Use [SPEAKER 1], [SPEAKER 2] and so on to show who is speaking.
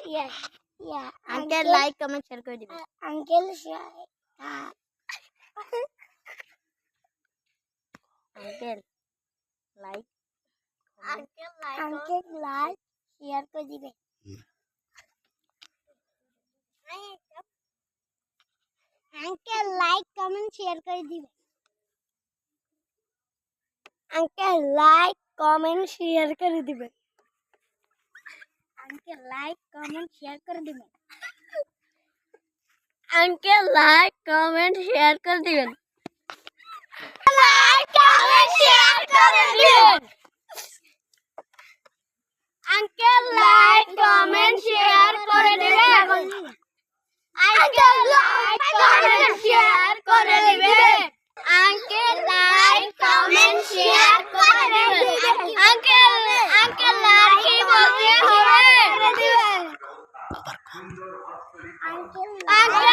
[SPEAKER 1] Yeah, yeah.
[SPEAKER 2] Uncle like comment share করে দিবেন।
[SPEAKER 1] Uncle
[SPEAKER 2] uncle like
[SPEAKER 1] like share করে দিবে। Uncle like comment share করে দিবে। Uncle like comment share করে দিবে। Uncle like comment share করে দিবে।
[SPEAKER 2] আঙ্কেল লাইক কমেন্ট শেয়ার করে দিবেন।
[SPEAKER 1] Like comment share করে দিবেন। Uncle like comment share করে দিবেন। Uncle like comment share করে দিবেন। Uncle like comment share করে দিবেন। Uncle like কি বলতে হবে? Uncle